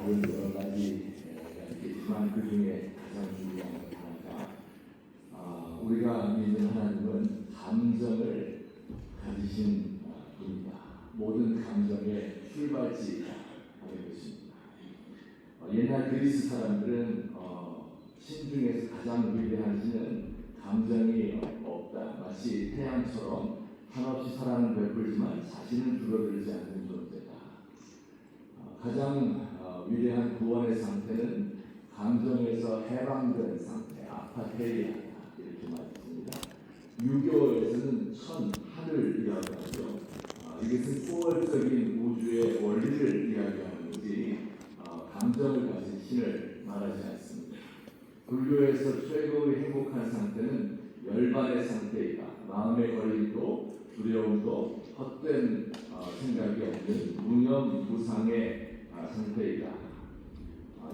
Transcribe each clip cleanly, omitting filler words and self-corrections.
답은 여러 가지 있겠지만 그 중에 가장 중요한 것 하나가 우리가 믿는 하나님은 감정을 가지신 분이다. 모든 감정의 출발지가 되는 것입니다. 옛날 그리스 사람들은 신 중에서 가장 위대한 신은 감정이 없다. 마치 태양처럼 한없이 사랑을 베풀지만 자신은 줄어들지 않는 존재다. 가장 위대한 구원의 상태는 감정에서 해방된 상태, 아파테이아다 이렇게 말했습니다. 유교에서는 천, 하늘이라고 하죠. 이것은 포괄적인 우주의 원리를 이야기하는 거지 감정을 가진 신을 말하지 않습니다. 불교에서 최고의 행복한 상태는 열반의 상태이다. 마음의 걸림도 두려움도 헛된 생각이 없는 무념 무상의 상태이다.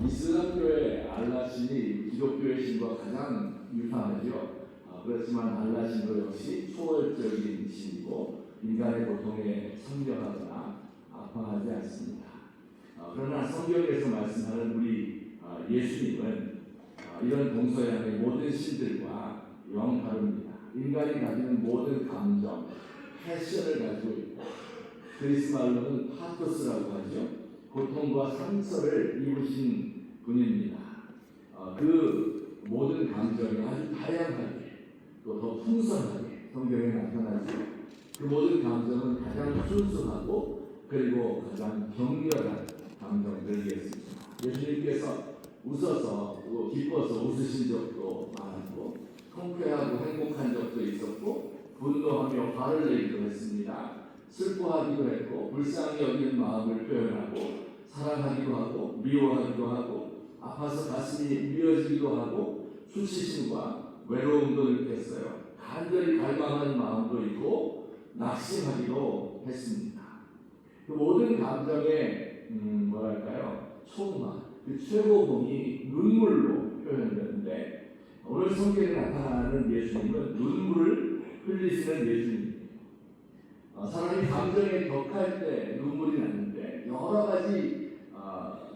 이슬람교의 알라신이 기독교의 신과 가장 유사하죠. 그렇지만 알라신도 역시 초월적인 신이고 인간의 고통에 참여하거나 아파하지 않습니다. 그러나 성경에서 말씀하는 우리 예수님은 이런 동서양의 모든 신들과 영 다릅니다. 인간이 가지는 모든 감정, 패션을 가지고 있고 그리스 말로는 파토스라고 하죠. 고통과 상처를 입으신 분입니다. 그 모든 감정이 아주 다양하게 또 더 풍성하게 성경에 나타나죠. 그 모든 감정은 가장 순수하고 그리고 가장 격렬한 감정들이겠습니다. 예수님께서 웃어서 또 기뻐서 웃으신 적도 많았고 통쾌하고 행복한 적도 있었고 분노하며 화를 내기도 했습니다. 슬퍼하기도 했고 불쌍히 여기는 마음을 표현하고 사랑하기도 하고 미워하기도 하고 아파서 가슴이 미어지기도 하고 수치심과 외로움도 느꼈어요. 간절히 갈망하는 마음도 있고 낙심하기도 했습니다. 그 모든 감정의 총화, 그 최고봉이 눈물로 표현되는데 오늘 성경에 나타나는 예수님은 눈물을 흘리시는 예수님입니다. 사람이 감정에 격할 때 눈물이 나는데 여러 가지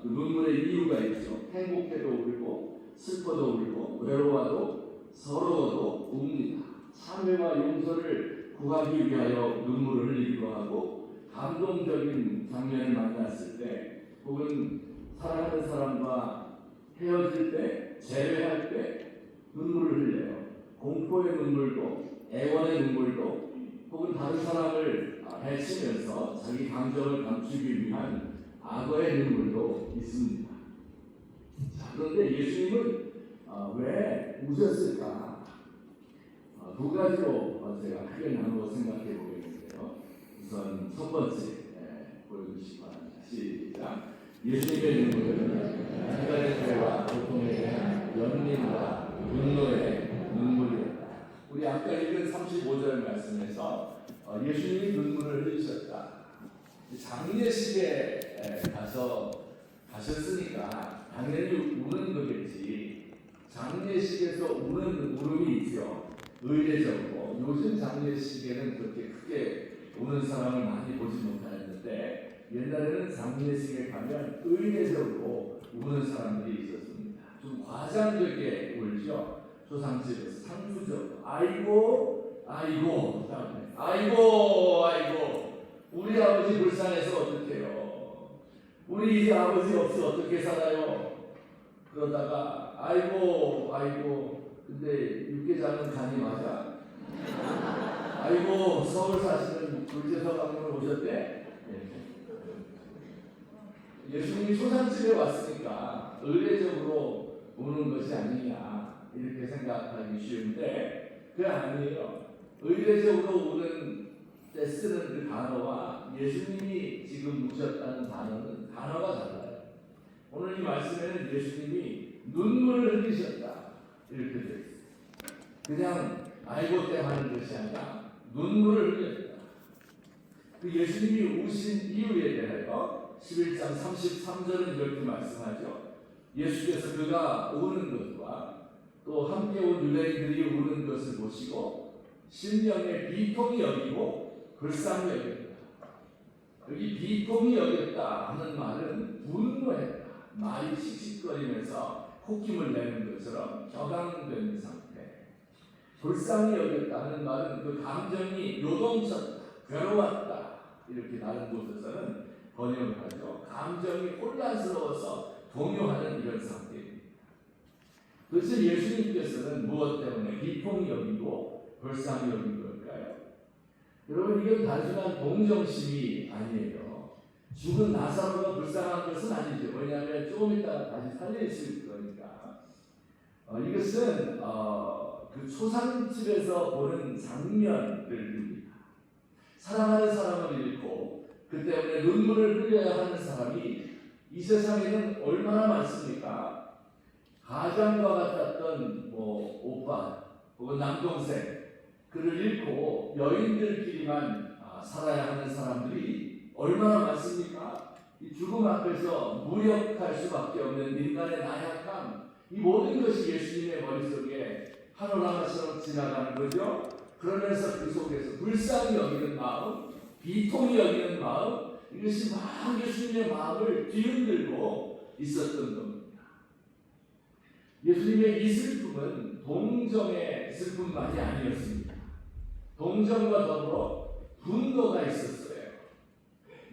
그 눈물의 이유가 있죠. 행복해도 울고 슬퍼도 울고 외로워도 서러워도 웁니다. 참회와 용서를 구하기 위하여 눈물을 흘리기도 하고 감동적인 장면을 만났을 때 혹은 사랑하는 사람과 헤어질 때 재회할 때 눈물을 흘려요. 공포의 눈물도 애원의 눈물도 혹은 다른 사람을 해치면서 자기 감정을 감추기 위한 악어의 눈물도 있습니다. 자, 그런데 예수님은 왜 우셨을까? 두 가지로 제가 크게 나누어 생각해 보겠는데요. 우선 첫 번째 보여주시기 바랍니다. 시작. 예수님의 눈물은 인간의 죄와 고통에 대한 연민과 분노의 눈물이었다. 우리 아까 읽은 35절 말씀에서 예수님이 눈물을 흘리셨다. 장례식에 가셨으니까 당연히 우는 거겠지. 장례식에서 우는 울음이 있죠. 의례적으로 요즘 장례식에는 그렇게 크게 우는 사람을 많이 보지 못하였는데 옛날에는 장례식에 가면 의례적으로 우는 사람들이 있었습니다. 좀 과장되게 울죠. 조상집에서 상투적으로 아이고 아이고 아이고 아이고 우리 아버지 불쌍해서 어떡해요. 우리 이제 아버지 없이 어떻게 살아요. 그러다가 아이고 아이고 근데 육개장은 간이 맞아? 아이고 서울 사시는 불제서 강림을 오셨대? 예수님이 초상집에 왔으니까 의례적으로 우는 것이 아니냐 이렇게 생각하기 쉬운데 그게 아니에요. 의례적으로 우는 때 쓰는 그 단어와 예수님이 지금 우셨다는 단어가 달라요. 오늘 이 말씀에는 예수님이 눈물을 흘리셨다 이렇게 되어 있어요. 그냥 아이고 때 하는 것이 아니라 눈물을 흘렸다. 그 예수님이 우신 이유에 대하여 11장 33절은 이렇게 말씀하죠. 예수께서 그가 우는 것과 또 함께 온 유대인들이 우는 것을 보시고 심령에 비통이 여기고 불쌍히 여겼다. 여기 비통이 여겼다 하는 말은 분노했다, 말이 씩씩거리면서 콧김을 내는 것처럼 격앙된 상태. 불쌍히 여겼다는 말은 그 감정이 요동쳤다, 괴로웠다 이렇게 다른 곳에서는 번역을 하죠. 감정이 혼란스러워서 동요하는 이런 상태입니다. 그래서 예수님께서는 무엇 때문에 비통히 여기고 불쌍히 여긴 걸까요? 여러분, 이건 단순한 동정심이 아니에요. 죽은 나사로가 불쌍한 것은 아니죠. 왜냐하면 조금 있다가 다시 살려있을 거니까. 이것은 그 초상집에서 보는 장면을 듭니다. 사랑하는 사람을 잃고 그 때문에 눈물을 흘려야 하는 사람이 이 세상에는 얼마나 많습니까? 가장과 같았던 오빠 혹은 남동생, 그를 잃고 여인들끼리만 살아야 하는 사람들이 얼마나 많습니까? 이 죽음 앞에서 무력할 수밖에 없는 인간의 나약함, 이 모든 것이 예수님의 머릿속에 파노라마처럼 지나가는 거죠. 그러면서 그 속에서 불쌍히 여기는 마음, 비통히 여기는 마음, 이것이 막 예수님의 마음을 뒤흔들고 있었던 겁니다. 예수님의 이 슬픔은 동정의 슬픔만이 아니었습니다. 동정과 더불어 분노가 있었어요.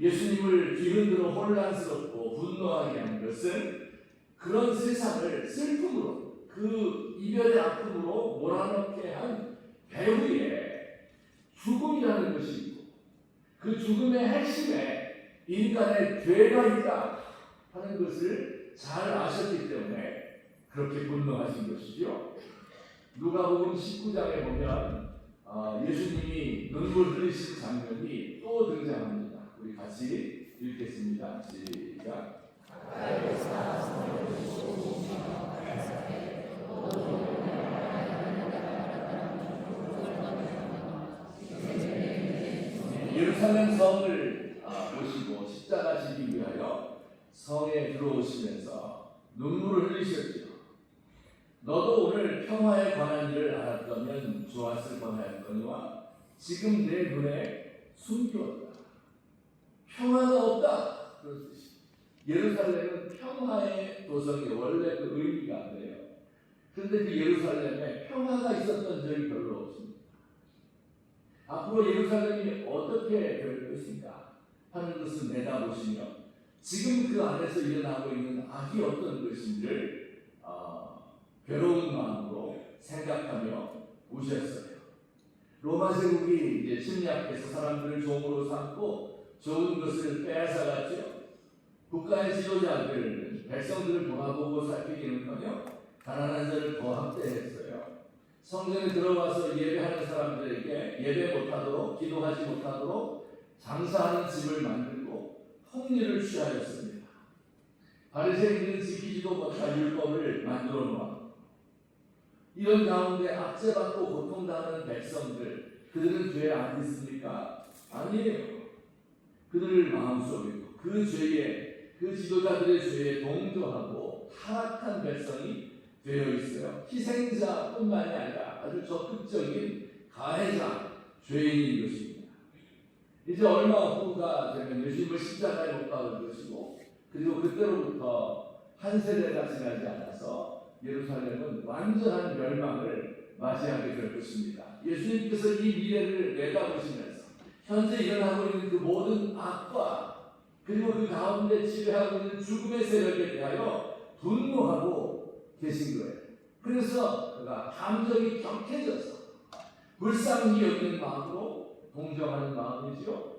예수님을 뒤흔들어 혼란스럽고 분노하게 한 것은 그런 세상을 슬픔으로, 그 이별의 아픔으로 몰아넣게 한 배후에 죽음이라는 것이 있고, 그 죽음의 핵심에 인간의 죄가 있다 하는 것을 잘 아셨기 때문에 그렇게 분노하신 것이죠. 누가복음 19장에 보면 예수님이 눈물 흘리신 장면이 또 등장합니다. 우리 같이 읽겠습니다. 시작. 예루살렘 성을 보시고 십자가 지기 위하여 성에 들어오시면서 눈물을 흘리셨죠. 너도 오늘 평화에 관한 일을 알았다면 좋았을 뻔하였거니와 지금 내 눈에 숨겼다. 평화가 없다. 그런 뜻이. 예루살렘은 평화의 도성이 원래 그 의미가 안 돼요. 그런데 그 예루살렘에 평화가 있었던 적이 별로 없습니다. 앞으로 예루살렘이 어떻게 될 것인가 하는 것을 내다보시며 지금 그 안에서 일어나고 있는 악이 어떤 것인지를 괴로운 마음으로 생각하며 오셨어요. 로마 제국이 이제 침략해서 사람들을 종으로 삼고 좋은 것을 빼앗아갔죠. 국가의 지도자들, 백성들을 돌아보고 살피기는커녕 가난한 자를 더 학대했어요. 성전에 들어와서 예배하는 사람들에게 예배 못하도록, 기도하지 못하도록 장사하는 집을 만들고 폭리를 취하였습니다. 바리새인들은 지키지도 못할 율법을 만들어 놓았고, 이런 가운데 압제받고 고통당하는 백성들, 그들은 죄 안 있습니까? 아니에요. 그들 마음속에도 그 죄에, 그 지도자들의 죄에 동조하고 타락한 백성이 되어 있어요. 희생자뿐만이 아니라 아주 적극적인 가해자, 죄인인 것입니다. 이제 얼마 후가 되면 예수님을 십자가에 못 박을 것이고, 그리고 그때로부터 한 세대가 지나지 않아서 예루살렘은 완전한 멸망을 맞이하게 될 것입니다. 예수님께서 이 미래를 내다보시면서 현재 일어나고 있는 그 모든 악과 그리고 그 가운데 지배하고 있는 죽음의 세력에 대하여 분노하고 계신 거예요. 그래서 그가 감정이 격해져서 불쌍히 여기는 마음으로 동정하는 마음이죠.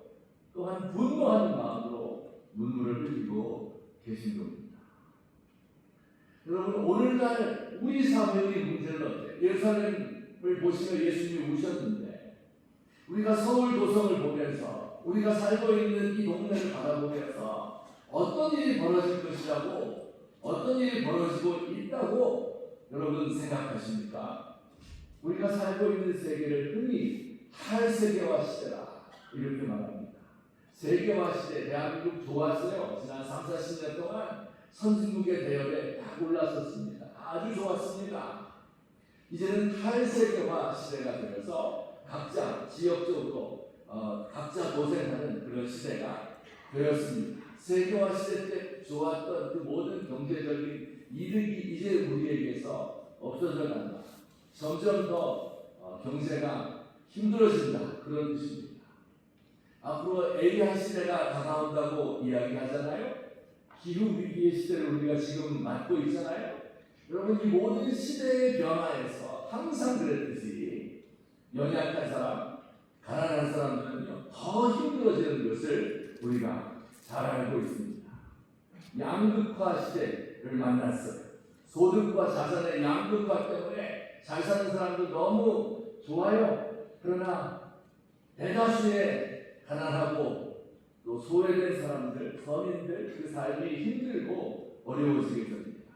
또한 분노하는 마음으로 눈물을 흘리고 계신 겁니다. 여러분, 오늘날 우리 사회의 문제는 어때요? 예루살렘을 보시며 예수님이 우셨는데 우리가 서울 도성을 보면서 우리가 살고 있는 이 동네를 바라보면서 어떤 일이 벌어질 것이라고, 어떤 일이 벌어지고 있다고 여러분 생각하십니까? 우리가 살고 있는 세계를 흔히 탈세계화 시대라 이렇게 말합니다. 세계화 시대, 대한민국 좋았어요. 지난 3, 40년 동안 선진국의 대열에 딱 올랐었습니다. 아주 좋았습니다. 이제는 탈세계화 시대가 되어서 각자 지역적으로 각자 고생하는 그런 시대가 되었습니다. 세계화 시대 때 좋았던 그 모든 경제적인 이득이 이제 우리에게서 없어져 간다. 점점 더 경제가 힘들어진다. 그런 뜻입니다. 앞으로 AI 시대가 다가온다고 이야기하잖아요. 기후위기의 시대를 우리가 지금 맞고 있잖아요. 여러분, 이 모든 시대의 변화에서 항상 그랬듯이 연약한 사람, 가난한 사람들은요 더 힘들어지는 것을 우리가 잘 알고 있습니다. 양극화 시대를 만났어요. 소득과 자산의 양극화 때문에 잘 사는 사람들 너무 좋아요. 그러나 대다수의 가난하고 또 소외된 사람들, 서민들 그 삶이 힘들고 어려워지게 됩니다.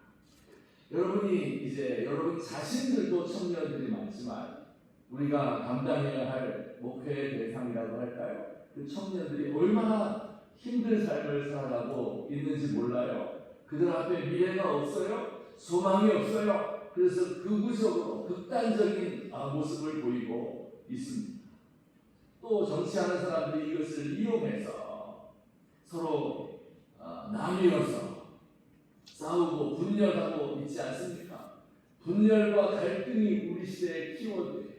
여러분이 이제 여러분 자신들도 청년들이 많지만 우리가 감당해야 할 목표의 대상이라고 할까요? 그 청년들이 얼마나 힘든 삶을 살아가고 있는지 몰라요. 그들 앞에 미래가 없어요. 소망이 없어요. 그래서 극우적으로 극단적인 모습을 보이고 있습니다. 또 정치하는 사람들이 이것을 이용해서 서로 나뉘어서 싸우고 분열하고 있지 않습니까? 분열과 갈등이 우리 시대의 키워드예요.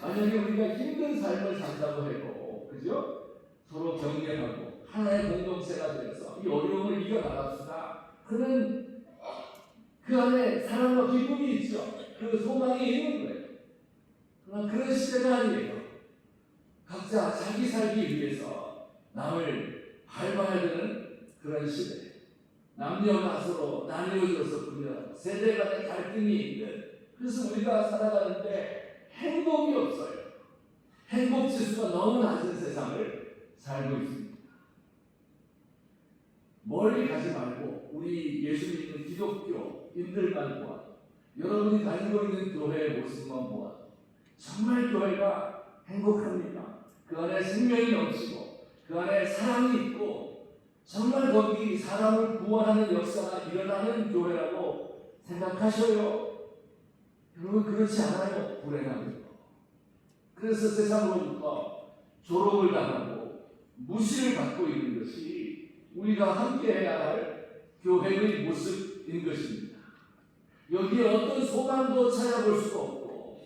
만약에 우리가 힘든 삶을 산다고 해도, 그죠? 서로 격려하고 하나의 공동체가 되어서 이 어려움을 이겨나갑시다. 그는 그 안에 사랑과 기쁨이 있죠. 그 소망이 있는 거예요. 그러나 그런 시대가 아니에요. 각자 자기 살기 위해서 남을 밟아야 되는 그런 시대. 남녀가 서로 나뉘어져서 분열하고 세대 간의 갈등이 있는, 그래서 우리가 살아가는데 행복이 없어요. 행복 지수가 너무 낮은 세상을 살고 있습니다. 멀리 가지 말고 우리 예수 믿는 기독교인들만 보아도, 여러분이 가지고 있는 교회의 모습만 보아도 정말 교회가 행복합니다. 그 안에 생명이 넘치고 그 안에 사랑이 있고 정말 거기 사람을 구원하는 역사가 일어나는 교회라고 생각하셔요. 여러분, 그렇지 않아요. 불행합니다. 그래서 세상으로부터 조롱을 당하고 무시를 받고 있는 것이 우리가 함께 해야 할 교회의 모습인 것입니다. 여기에 어떤 소망도 찾아볼 수가 없고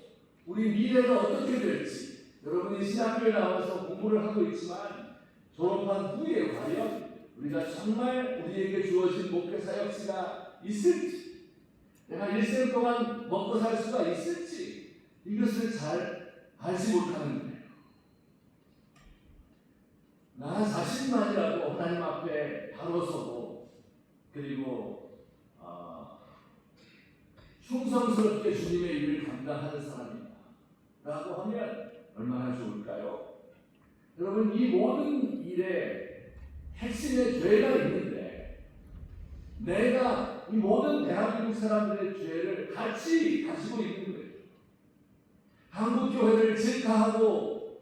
우리 미래가 어떻게 될지, 여러분이 신학교에 나와서 공부를 하고 있지만 졸업한 후에 과연 우리가 정말 우리에게 주어진 목회 사역지가 있을지, 내가 일생 동안 먹고 살 수가 있을지, 이것을 잘 알지 못하는 거예요. 나 자신만이라도 하나님 앞에 바로 서고 그리고 충성스럽게 주님의 일을 감당하는 사람이다 라고 하면 얼마나 좋을까요? 여러분, 이 모든 일에 핵심의 죄가 있는데 내가 이 모든 대한민국 사람들의 죄를 같이 가지고 있는 거예요. 한국 교회를 질타하고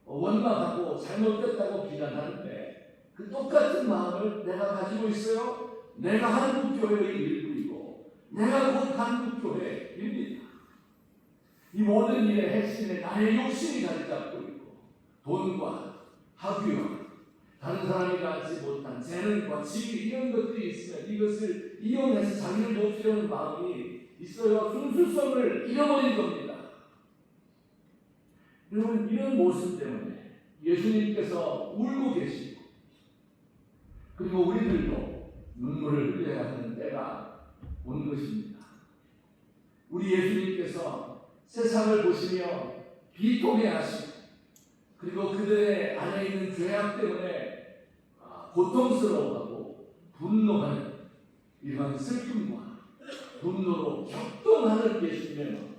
원망하고 잘못됐다고 비난하는데 그 똑같은 마음을 내가 가지고 있어요. 내가 한국 교회의 일부이고 내가 곧 한국 교회입니다. 이 모든 일의 핵심에 나의 욕심이 자리 잡고 있고 돈과 학위와 다른 사람이 갖지 못한 재능과 지위, 이런 것들이 있으면 이것을 이용해서 자기를 높이려는 마음이 있어요. 순수성을 잃어버린 겁니다. 여러분, 이런 모습 때문에 예수님께서 울고 계시고 그리고 우리들도 눈물을 흘려야 하는 때가 온 것입니다. 우리 예수님께서 세상을 보시며 비통해하시고 그리고 그들의 안에 있는 죄악 때문에 고통스러워하고 분노하는 이러한 슬픔과 분노로 격동하는 예수님의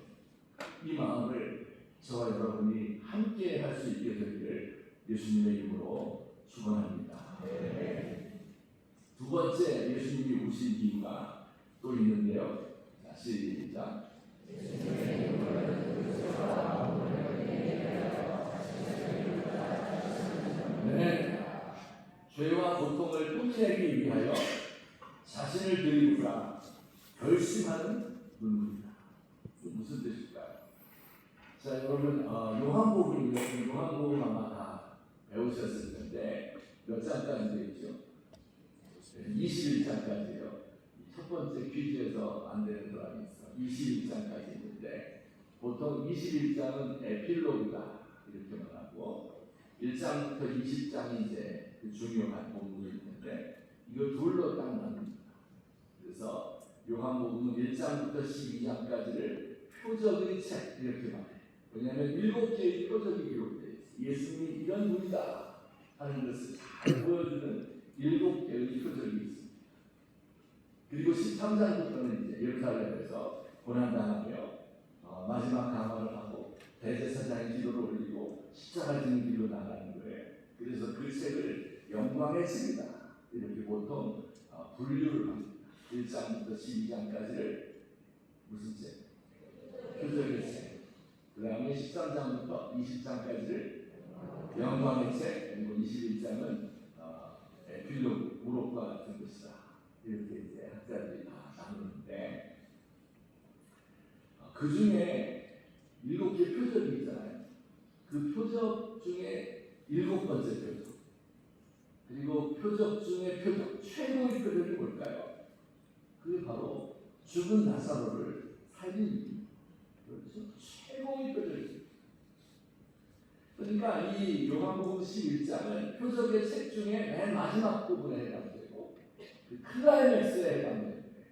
이 마음을 저와 여러분이 함께 할 수 있게 되기를 예수님의 이름으로 축원합니다. 두 번째, 예수님이 우신 이유가 또 있는데요. 자, 시작. 네, 죄와 고통을 끝내기 위하여 자신을 드리고자 결심하는 눈물이다. 무슨 뜻일까요? 자, 여러분, 요한복음 아마 다 배우셨을 텐데 몇 장까지 되어 있죠? 21장까지요. 번째 퀴즈에서 안 되는 사람이 있어. 21장까지 있는데 보통 21장은 에필로그다 이렇게 말하고 1장부터 20장이 이제 그 중요한 본문일 텐데 이거 둘로 딱 나눕니다. 그래서 요한복음은 1장부터 12장까지를 표적의 책 이렇게 말해요. 왜냐하면 7개의 표적이 기록되어 있어요. 예수님이 이런 분이다 하는 것을 잘 보여주는 7개의 표적이 있습니다. 그리고 13장부터는 이제 예루살렘에서 고난당하며 마지막 강화를 하고 대제사장의 기도를 올리고 십자가 지는 길로 나가는 거예요. 그래서 그 책을 영광의 책이다 이렇게 보통 분류를 합니다. 1장부터 12장까지를 무슨 책? 표적의 책. 그 다음에 13장부터 20장까지를 영광의 책. 그리고 21장은 에필로그, 우록과 같은 것이다. 이렇게 이제 학자들이 다 나누는데 그 중에 7개 표적이 있잖아요. 그 표적 중에 7번째 표적. 그리고 표적 중에 표적, 최고의 표적이 뭘까요? 그게 바로 죽은 나사로를 살린 그렇죠? 최고의 표적이죠. 그러니까 이 요한복음 11장은 표적의 책 중에 맨 마지막 부분에 해당되고 그 클라이맥스에 해당되는 거예요.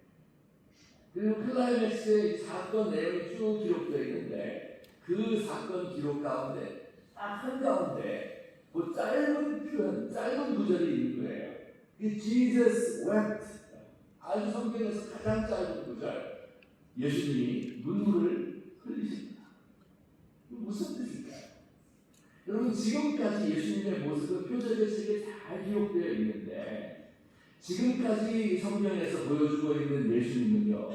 그리고 클라이맥스의 사건 내용이 쭉 기록되어 있는데 그 사건 기록 가운데 딱 한가운데 그 짧은 표현, 짧은 구절이 있는 거예요. 그 Jesus wept. 아주 성경에서 가장 짧은 구절. 예수님이 눈물을 흘리십니다. 무슨 뜻일까요? 여러분 지금까지 예수님의 모습은 표적의 책에 잘 기록되어 있는데 지금까지 성경에서 보여주고 있는 예수님은요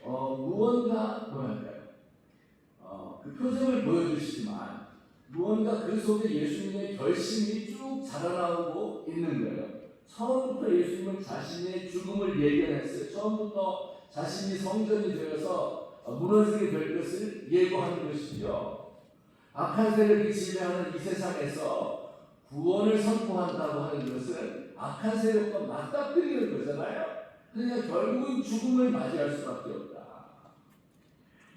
무언가 뭐랄까요? 그 표적을 보여주시지만 무언가 그 속에 예수님의 결심이 쭉 자라나오고 있는 거예요. 처음부터 예수님은 자신의 죽음을 예견했어요. 처음부터 자신이 성전이 되어서 무너지게 될 것을 예고하는 것이죠. 악한 세력이 지배하는 이 세상에서 구원을 선포한다고 하는 것은 악한 세력과 맞닥뜨리는 거잖아요. 그러니까 결국은 죽음을 맞이할 수밖에 없다.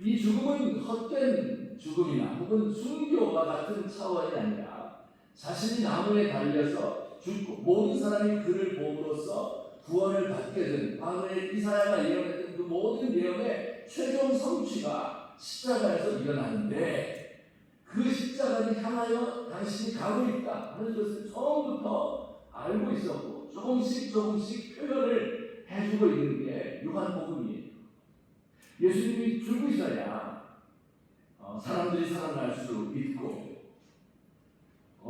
이 죽음은 헛된 죽음이나 혹은 순교와 같은 차원이 아니라 자신이 나무에 달려서 죽고 모든 사람이 그를 보므로써 구원을 받게 된 과거에 이사야가 예언했던 그 모든 예언의 최종 성취가 십자가에서 일어나는데 그 십자가를 향하여 당신이 가고 있다 하는 것을 처음부터 알고 있었고 조금씩 표현을 해주고 있는 게 요한복음이에요. 예수님이 죽으셔야 사람들이 살아날 수 있고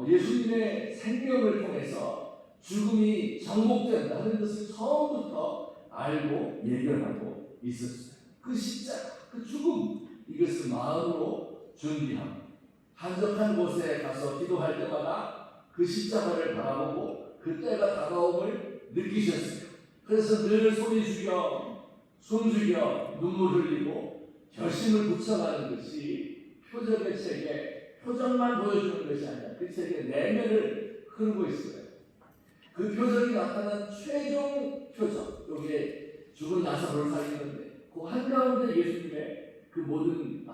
예수님의 생명을 통해서 죽음이 정복된다 하는 것을 처음부터 알고 예견하고 있었어요. 그 십자가, 그 죽음 이것을 마음으로 준비하고 한적한 곳에 가서 기도할 때마다 그 십자가를 바라보고 그때가 다가옴을 느끼셨어요. 그래서 늘 소리 죽여, 숨 죽여, 눈물 흘리고 결심을 붙여가는 것이 표적의 책에 표적만 보여주는 것이 아니라 그 책의 내면을 흐르고 있어요. 그 표적이 나타난 최종 표적, 여기에 죽은 나사로를 살리는데 그 한가운데 예수님의 그 모든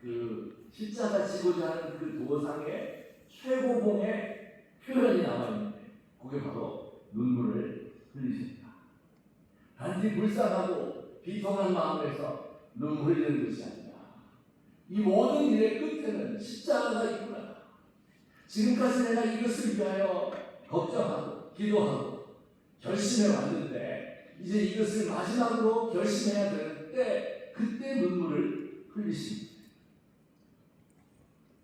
그 십자가 지고자 하는 그 도상의 최고봉의 표현이 나와 있는데 그게 바로 눈물을 흘리십니다. 단지 불쌍하고 비통한 마음에서 눈물 흘리는 것이 아니라 이 모든 일의 끝에는 십자가가 있구나. 지금까지 내가 이것을 위하여 걱정하고 기도하고 결심해 왔는데 이제 이것을 마지막으로 결심해야 되는데 그때 눈물을 흘리십니다.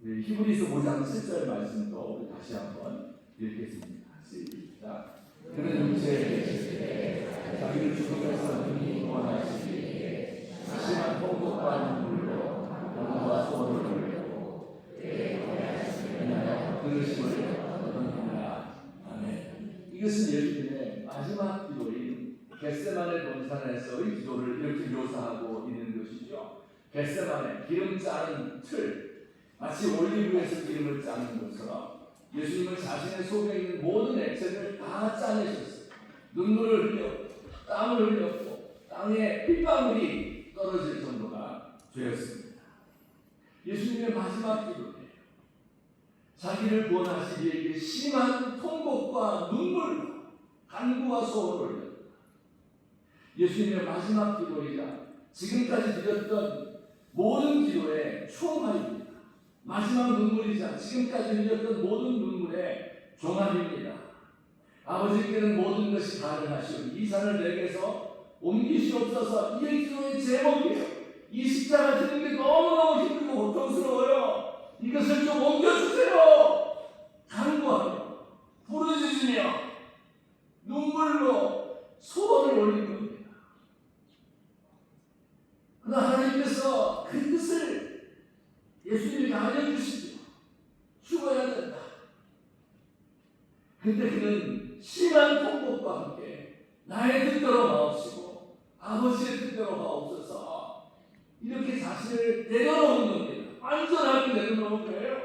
히브리서 5장 7절 말씀도 다시 한번 읽겠습니다. 시작. 그는 육체에 계실 때 자기를 죽음에서 능히 구원하시기 위해 심한 통곡과 눈물로 영과 소원을 흘렸고 들으심을 얻었느니라. 아멘. 이것은 예수님의 마지막 기도인 겟세마네 동산에서의 기도를 이렇게 묘사하고 있는 것이죠. 겟세마네 기름 짜는 틀, 마치 올리브에서 기름을 짜는 것처럼 예수님은 자신의 속에 있는 모든 액체를 다 짜내셨어요. 눈물을 흘려 땀을 흘렸고 땅에 핏방울이 떨어질 정도가 되었습니다. 예수님의 마지막 기도예요. 자기를 구원하시기 위해 심한 통곡과 눈물과 간구와 소원을 올렸다. 예수님의 마지막 기도이자 지금까지 드렸던 모든 기도의 총합입니다. 마지막 눈물이자 지금까지 드렸던 모든 눈물의 종합입니다. 아버지께는 모든 것이 가능하시오. 이 산을 내게서 옮기시옵소서. 이 기도의 제목이에요. 이 십자가 지는 게 너무너무 힘들고 고통스러워요. 이것을 좀 옮겨주세요. 간구하며 부르짖으며 눈물로 소원을 올린 겁니다. 그러나 하나님께서 그 뜻을 예수님에게 알려주시죠. 죽어야 된다. 근데 그는 심한 통곡과 함께 나의 뜻대로 마옵시고 아버지의 뜻대로 마옵소서 이렇게 자신을 내려놓은 겁니다. 완전하게 내려놓은 거예요.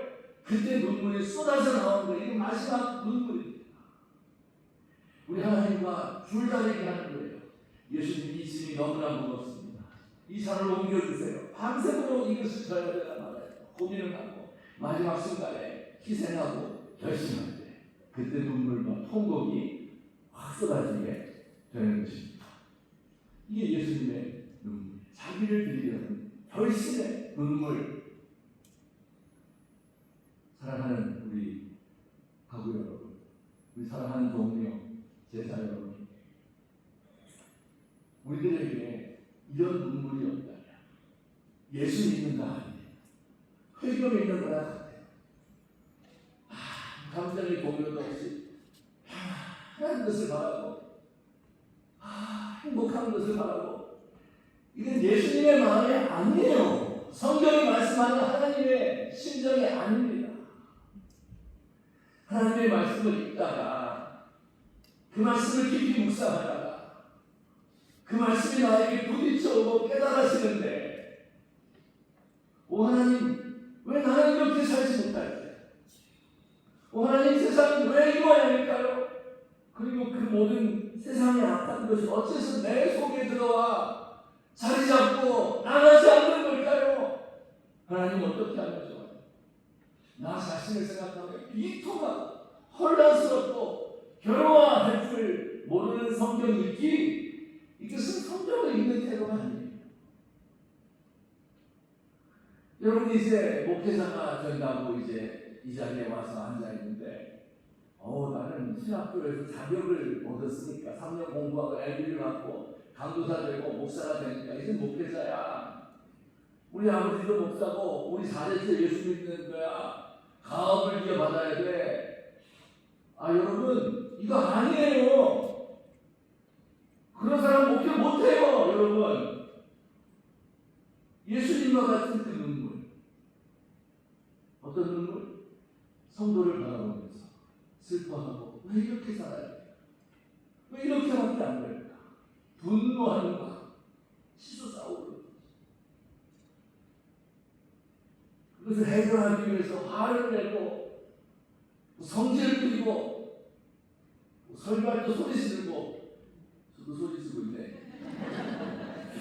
그때 눈물이 쏟아져 나오는 거예요. 이게 마지막 눈물입니다. 우리 하나님과 줄다리기 하는 거예요. 예수님 이 짐이 너무나 무겁습니다. 이 산을 옮겨주세요. 밤새도록 이것을 져야 되나 말아요. 고민을 하고 마지막 순간에 희생하고 결심할 때 그때 눈물과 통곡이 확 쏟아지게 되는 것입니다. 이게 예수님의 눈물, 자기를 드리려는 결심의 눈물. 사랑하는 우리 가구 여러분, 우리 사랑하는 동료, 제자 여러분, 우리들에게 이런 눈물이 없다면 예수 믿는가 아니에요. 회개 믿는 거나 같아요. 감정의 동요도 없이 편안한 것을 바라고 행복한 것을 바라고 이건 예수님의 마음이 아니에요. 성경이 말씀하는 하나님의 심정이 아닙니다. 하나님의 말씀을 읽다가 그 말씀을 깊이 묵상하다가 그 말씀이 나에게 부딪혀오고 깨달아지는데 오 하나님 왜 나는 이렇게 살지 못할지 하나님 세상이 왜 이루어야 할까요? 그리고 그 모든 세상의 악한 것이 어째서 내 속에 들어와 자리 잡고 나가지 않는 걸까요? 하나님 어떻게 하면 좋아요? 나 자신을 생각하면 비통하고 혼란스럽고 괴로워할 줄 모르는 성경 읽기 이것은 성경을 읽는 태도가 아니에요. 여러분 이제 목회자가 된다고 이제 이 자리에 와서 앉아있는데 나는 신학교에서 자격을 얻었으니까 3년 공부하고 LB를 받고 강도사 되고 목사가 되니까 이제 목회자야. 우리 아버지도 목사고 우리 4대째 예수 믿는 거야. 가업을 이어받아야 돼. 여러분 이거 아니에요. 그런 사람 목회 못해요. 여러분 예수님과 같은 그 눈물, 어떤 눈물? 성도를 바라보면서 슬퍼하고 왜 이렇게 살아야 돼? 왜 이렇게밖에 안 될까? 분노하는 마음, 치솟아오르는 그것을 해결하기 위해서 화를 내고 성질을 부리고 설교할 때 소리 지르고 저도 소리 지르고 있네.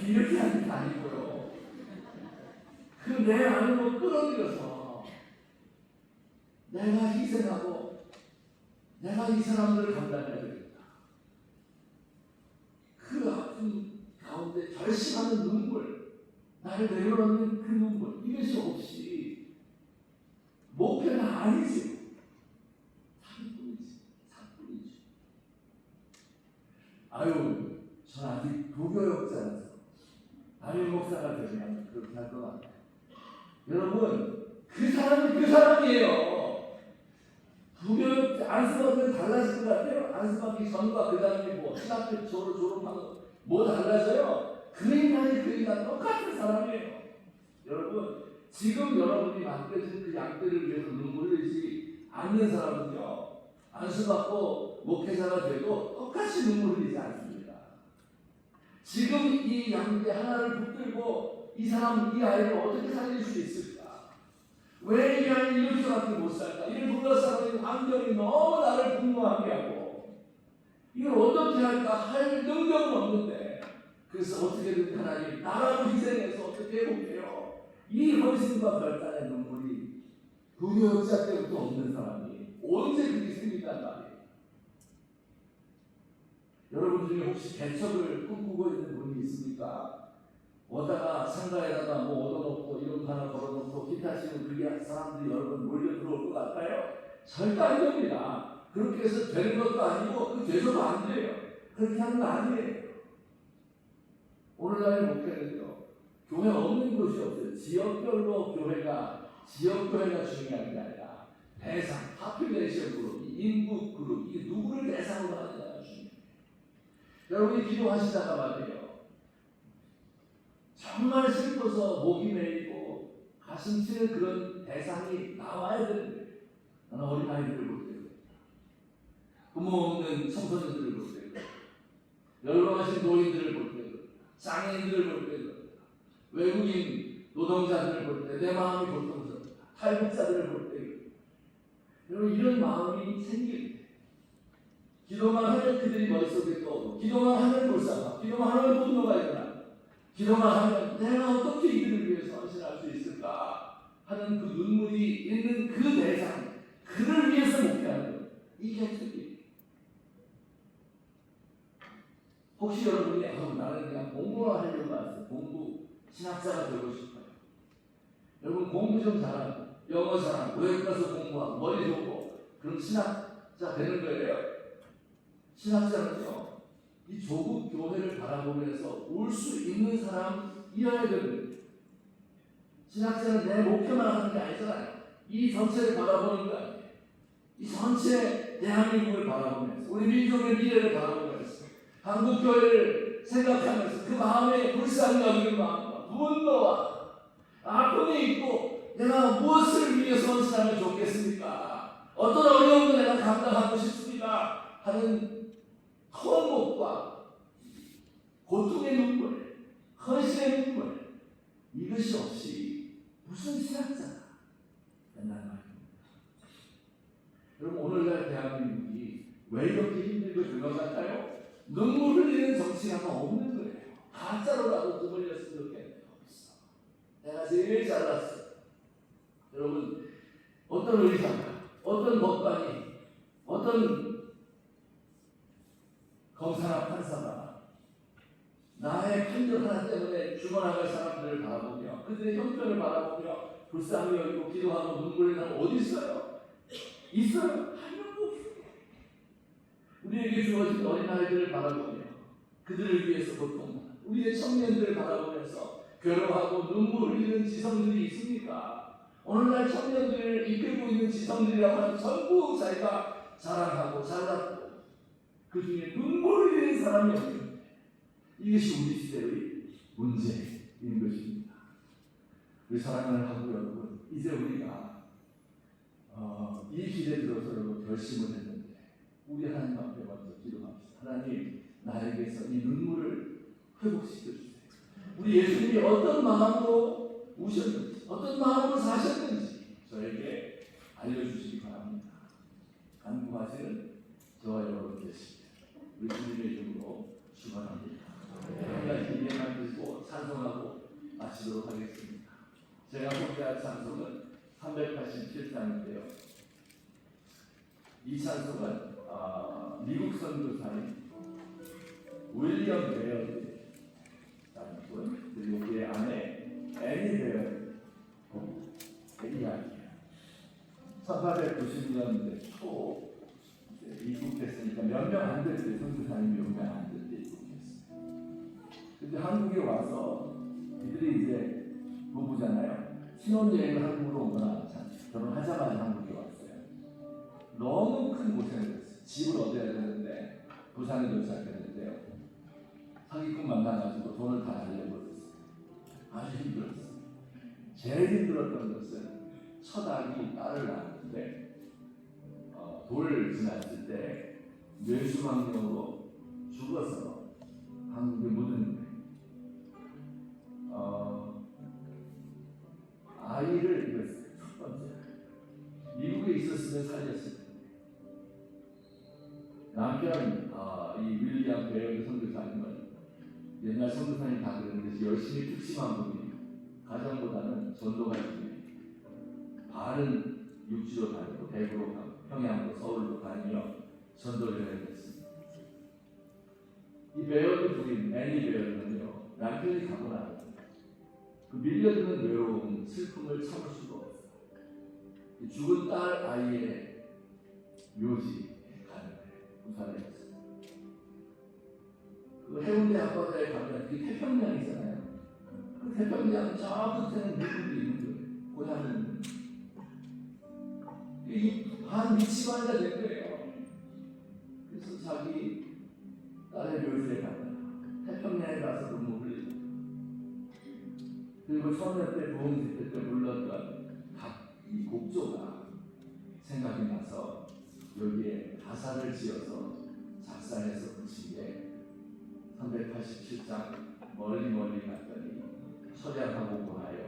이렇게 하는 게 아니고요. 그 내 안으로 끌어들여서 내가 희생하고 내가 이 사람들을 감당해야 되겠다. 그 아픔 가운데 결심하는 눈물, 나를 내려놓는 그 눈물, 이것이 없이 목표는 아니지. 사뿐이지. 전 아직 부교역자라서 담임 목사가 되면 그렇게 할 것 같아요. 여러분, 그 사람이 그 사람이에요. 부교역 안수받으면 달라질 것 같아요. 안수받기 전과 그 다음에 신학교 졸업하고 뭐 달라져요? 그 인간이 그 인간 똑같은 사람이에요. 여러분, 지금 여러분이 맡겨진 그 양떼를 위해서 눈물 흘리지 않는 사람은요, 안수받고 목회자가 돼도 똑같이 눈물 흘리지 않습니다. 지금 이 양떼 하나를 붙들고 이 사람, 이 아이를 어떻게 살릴 수 있을까? 왜 이 아이를 이렇게밖에 못 살까? 이를 둘러싸고 있는 환경이 너무 나를 분노하게 하고 이걸 어떻게 할까 할 능력이 능력은 없는데 그래서 어떻게든 하나님 나라를 희생해서 어떻게 해볼게요. 이 헌신과 결단의 눈물이 부교육자 때부터 없는 사람이 언제 그렇게 생긴단 말이에요. 여러분 중에 혹시 개척을 꿈꾸고 있는 분이 있습니까? 오다가 상가에다가 뭐 얻어놓고 이런 거 하나 걸어놓고 기타 치면 그게 사람들이 여러분 몰려 들어올 것 같아요? 절대 안 됩니다. 그렇게 해서 되는 것도 아니고 그 돼서도 안 돼요. 그렇게 하는 거 아니에요. 오늘날의 목회는요, 교회 없는 곳이 없어요. 지역별로 지역교회가 중요한 게 아니라 대상, 파퓰레이션 그룹, 인구 그룹, 이게 누구를 대상으로 하느냐가 중요해요. 여러분이 기도하시다가 말이에요. 정말 슬퍼서 목이 메이고 가슴 치는 그런 대상이 나와야 되는 거예요. 나는 어린아이들을 볼 때요. 부모 없는 청소년들을 볼 때요. 열광하신 노인들을 볼 때요. 장애인들을 볼 때요. 외국인 노동자들을 볼 때 내 마음이 고통스럽다. 탈북자들을 볼 때요. 여러분 이런 마음이 생길 때 기도만 하면 그들이 머릿속에 떠오르고 기도만 하면 불쌍하고 기도만 하면 분노가 일어나고 기도만 하면 내가 어떻게 이들을 위해서 헌신할 수 있을까 하는 그 눈물이 있는 그 대상, 그를 위해서 목회하는 것. 이게 특이해요. 혹시 여러분이 나는 그냥 공부만 하려고 왔어요. 공부 신학자가 되고 싶어요. 여러분 공부 좀 잘하고 영어 잘하고 외국 가서 공부하고 머리 좋고 그럼 신학자 되는 거예요. 신학자는요. 이 조국 교회를 바라보면서 울 수 있는 사람이어야 되는 신학자는 내 목표만 하는 게 아니잖아요. 이 전체를 바라보는 거 아니에요. 이 전체 대한민국을 바라보면서 우리 민족의 미래를 바라보면서 한국 교회를 생각하면서 그 마음에 불쌍히 여기는 마음과 분노와 아픔이 있고 내가 무엇을 위해서 헌신하면 좋겠습니까? 어떤 어려움도 내가 감당하고 싶습니다 하는 허목과 고통의 눈물, 헌신의 눈물, 이것이 없이 무슨 신학자가 된다는 말입니다. 여러분 오늘날 대한민국이 왜 이렇게 힘들고 된 것 같아요? 눈물 흘리는 정치가 없는 거예요. 가짜로라도 끄물렸으면 좋겠는데 없어. 내가 제일 잘났어. 여러분 어떤 의사가, 어떤 법관이, 어떤 검사나 판사가 나의 판결 하나 때문에 죽어나갈 사람들을 바라보며 그들의 형편을 바라보며 불쌍히 여기고 기도하고 눈물을 나면 어디 있어요? 있어요? 한 명도 없어요. 우리에게 주어진 어린아이들을 바라보며 그들을 위해서 고통하는 우리의 청년들을 바라보면서 괴로워하고 눈물 흘리는 지성들이 있습니까? 오늘날 청년들을 이끌고 있는 지성들이라고 하면 전부 자기가 자랑하고 잘났고 그 중에 눈물 흘리는 사람이 없는데 이것이 우리 시대의 문제인 것입니다. 우리 사랑하는 한국 여러분, 이제 우리가 이 길에 들어서 여러분 결심을 했는데 우리 하나님 앞에 먼저 기도합시다. 하나님 나에게서 이 눈물을 회복시켜 주세요. 우리 예수님이 어떤 마음으로 우셨는지 어떤 마음으로 사셨는지 저에게 알려주시기 바랍니다. 간구하시는 저와 여러분 계십니다. 우리 주님의 이름으로 축원합니다. 한 가지 예만 드리고 찬송하고 마치도록 하겠습니다. 제가 소개할 찬송은 387장인데요. 이 찬송은 미국 선교사인 윌리엄 베어라는 분 그리고 그의 아내 애니 베어의 이야기예요. 1890년대 초 입국했으니까 몇 명 안 됐어요. 선교사님이 몇 명 안 됐을 때 입국했어요. 근데 한국에 와서 이들이 이제 부부잖아요. 신혼여행을 한국으로 온 건 않잖아요. 결혼하자마자 한국에 왔어요. 너무 큰 고생을 했어요. 집을 얻어야 되는데 부산에 도착했는데요. 사기꾼 만나가지고 돈을 다 날려버렸어요. 아주 힘들었어요. 제일 힘들었던 것은 첫 아기 딸을 낳았는데 돌을 지났을 때 뇌수막염으로 죽어서 한국에 묻은 거예요. 아이를 잃었어요. 첫 번째. 미국에 있었으면 살렸을 텐데. 남편 이 윌리엄 베어의 선교사님은 열심히 특심한 분이 가정보다는 전도가 있습니다. 반은 육지로 다니고 대구로 가고 평양으로 서울로 다니며 전도를 해야 됐습니다. 이 베어드 부인 애니 베어드는요, 남편이 가고 나서 그 밀려드는 외로움, 슬픔을 참을 수가 없어요. 죽은 딸 아이의 묘지 가는데 부산에 있어요. 그 해운대 앞바다에 가면 그 태평양이잖아요. 그 태평양 저 끝에는 미국이 있는 거예요. 고향은 이반 미치반이가 된 거예요. 그래서 자기 딸의 묘지에 갔다. 태평양에 가서 눈물 흘리고, 그리고 처음에 때 부흥 집회 때 불렀던 이 곡조가 생각이 나서 여기에 가사를 지어서 작사해서 붙인 게 387장 멀리 갔더니 처량하고 고하여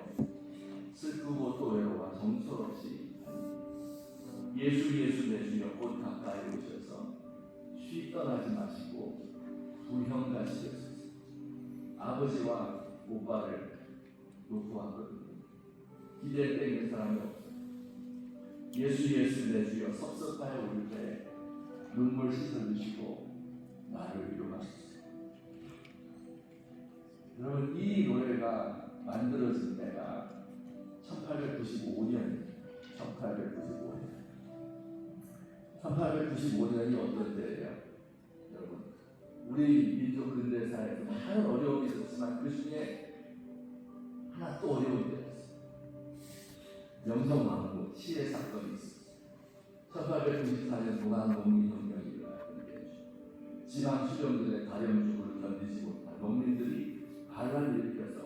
슬프고 또 외로워 정처없이 예수 내주여 곧 가까이 오셔서 쉬 떠나지 마시고 부형같이 여소서. 아버지와 오빠를 놓고 왔거든요. 기댈 때 있는 사람이 없어요. 예수 내주여 섭섭하여 올 때 눈물 씻어주시고 나를 위로하소서. 여러분, 이 노래가 만들어진 때가 1895년 1895년이 어떤 때예요? 여러분, 우리 민족 근대사에서 많은 어려움이 있었지만 그 중에 하나 또 어려운 때였어요. 명성황후 시해 사건이 있었어요. 1894년 동안농민혁명이 일어났던 때죠. 지방 수령들의 가렴주부를 견디지 못한 농민들이 반란을 일으켜서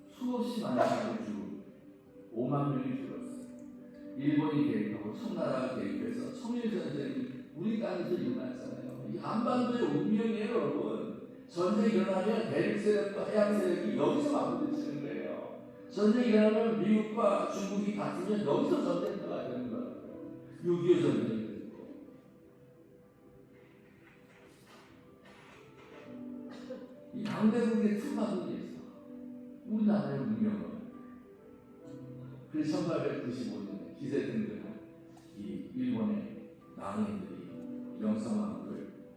수없이 많은 사람이 죽고 5만 명이 죽었어요. 일본이 개입하고 청나라가 개입해서 청일전쟁이 우리 땅에서 일어났잖아요. 이 한반도의 운명이에요, 여러분. 전쟁이 일어나면 대륙 세력과 해양 세력이 여기서 맞부딪히는 거예요. 전쟁이 일어나면 미국과 중국이 같으면 여기서 전쟁터가 되는 거예요. 6.25 전쟁이 되고. 이 강대국의 투마도 있어. 우리나라의 운명은. 그래서 1895년에 기세등등한 이 일본의 낭인들이 명성황후를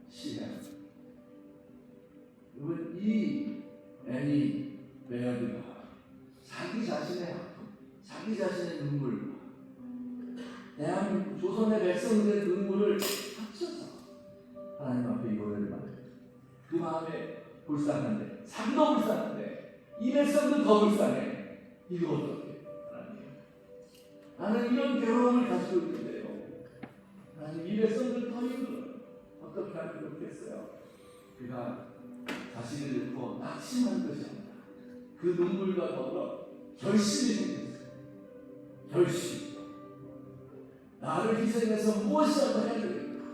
시해합니다. 여러분, 이 애니 베어드가 자기 자신의 아픔, 자기 자신의 눈물, 대한민국 조선의 백성들의 눈물을 합쳐서 하나님 앞에 이 노래를 만들어요. 그 마음에 불쌍한데, 자기도 불쌍한데 이 백성들 더 불쌍해. 이거 어떻게? 나는 이런 괴로움을 가지고 있는데요. 나는 이 백성들 더 힘들어요. 어떻게 하면 좋겠어요? 그가 자신을 잃고 낙심한 것이 아니라 그 눈물과 더불어 결심이 생겼어요. 결심. 나를 희생해서 무엇이라도 해야 되겠다.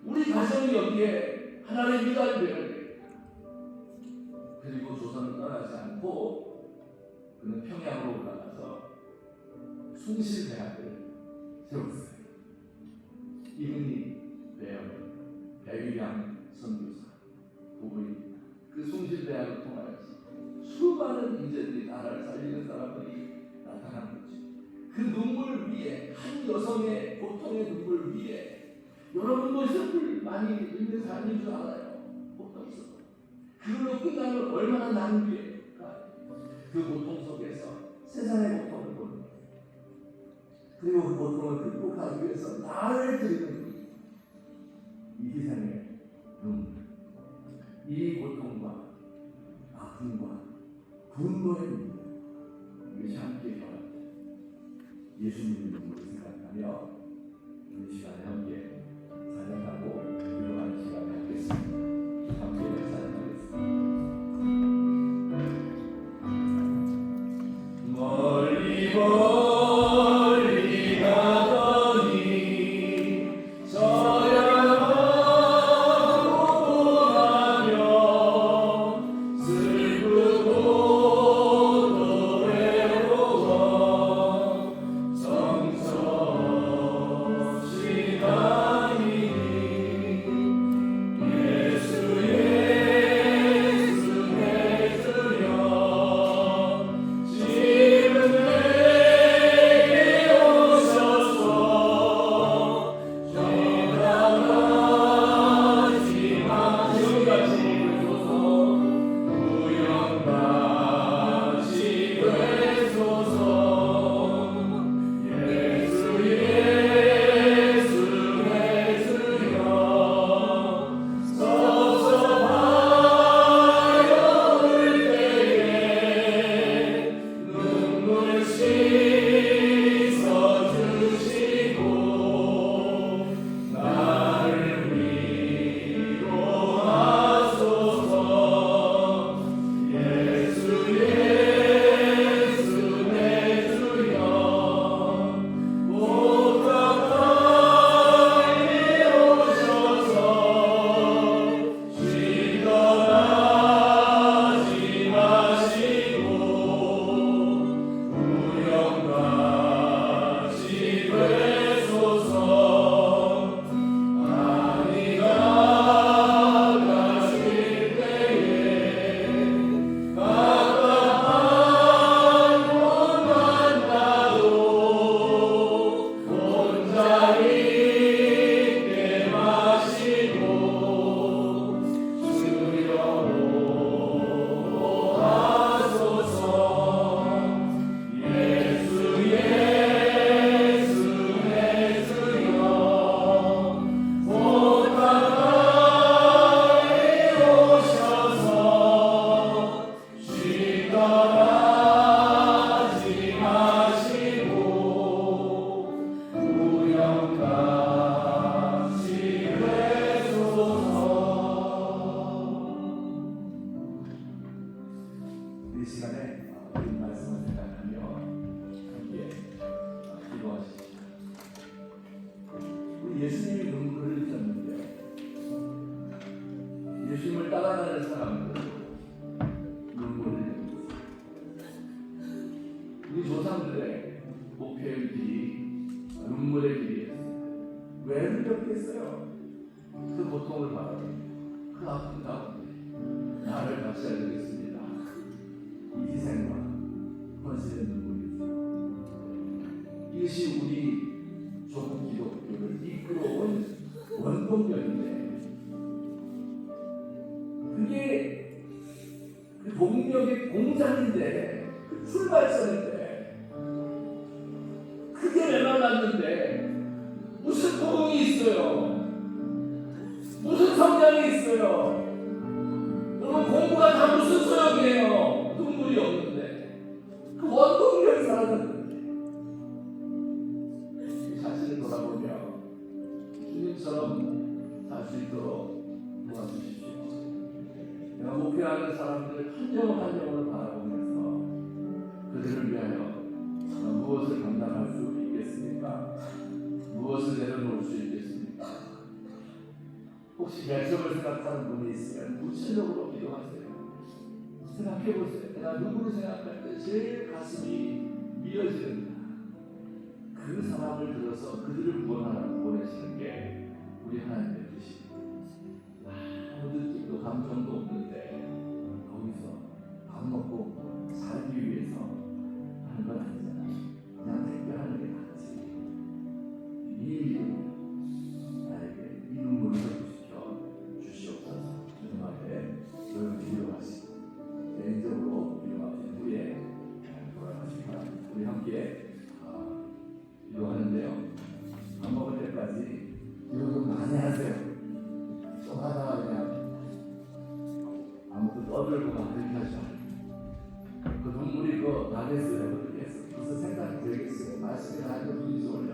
우리 가정이 여기에 하나님의 미랄이 되어야 되겠다. 그리고 조선을 떠나지 않고 그는 평양으로 올라가서 숭실대학을 세웠어요. 이분이 배유양 선교사 부부입니다. 그 숭실대학을 통하여서 수많은 인재들이 나라를 살리는 사람들이 나타난 거죠. 그 눈물 위에, 한 여성의 고통의 눈물 위에, 여러분도 슬플 많이 있는 삶인 줄 알아요. 고통스러워. 그걸로 끝나면 얼마나 낭비일까. 그 고통 속에서 세상의 고통을 보는 거예요. 그리고 그 고통을 극복하기 위해서 나를 드리는 이 희생의 눈물, 이 고통과 아픔과 분노의 눈물, 이것이 함께 결합니다. 예수님의 눈물을 생각하며 이 시간에 함께 찬양하고 기도하는 시간을 갖겠습니다. 함께 찬양하겠습니다. 멀리 이 시간에 이 말씀을 생각하며 함께 기도하십시오. 우리 예수님이 눈물을 흘리셨는데 예수님을 따라가는 사람들 눈물을 흘렸습니다. 우리 조상들의 목표의 길이 눈물의 길이었습니다. 왜 흘렸겠어요? 그 고통을 바라봅니다. 그 아픈 가운데 나를 바쳐야 되겠습니다. 이 희생과 헌신의 눈물이죠. 이것이 우리 조국 기독교를 이끌어온 원동력인데 그게 그 동력의 공장인데 그 출발선인데 그게 메말랐는데 무슨 도움이 있어요? 무슨 성장이 있어요? 여러분 공부가 다 무슨 소용이에요? 눈물이 없는데 그 원동력이 사라졌는데 자신을 돌아보며 주님처럼 살 수 있도록 도와주십시오. 내가 목표하는 사람들 한 영혼 한 영혼을 바라보면서 그들을 위하여 무엇을 감당할 수 있겠습니까? 무엇을 내려놓을 수 있겠습니까? 혹시 결정을 생각하는 분이 있으면 구체적으로 기도하세요. 생각해보세요. 내가 누구를 생각할 때 제일 가슴이 미어지는가? 그 사람을 들어서 그들을 구원하라고 보내시는 게 우리 하나님의 뜻입니다. 아무 느낌도 감정도 없는데 거기서 밥 먹고 살기 위해서 하는 건 아니잖아요. 그냥 택배하는 게 낫지. 이 믿음 나에게 이 눈물을 주시옵소서. 주님한테 조용히 기도하시고 개인적으로 기도하신 후에 돌아가시기 바랍니다. 우리 함께 기도하는데요. 밥 먹을 때까지 기도 좀 많이 하세요. 좀 하다가 그냥 아무도 떠들고 막 그렇게 하지 말고 그 눈물이 나겠어요. 어떻게 해서 무슨 생각이 들겠어요. 말씀이 하나님과 둘이서 올려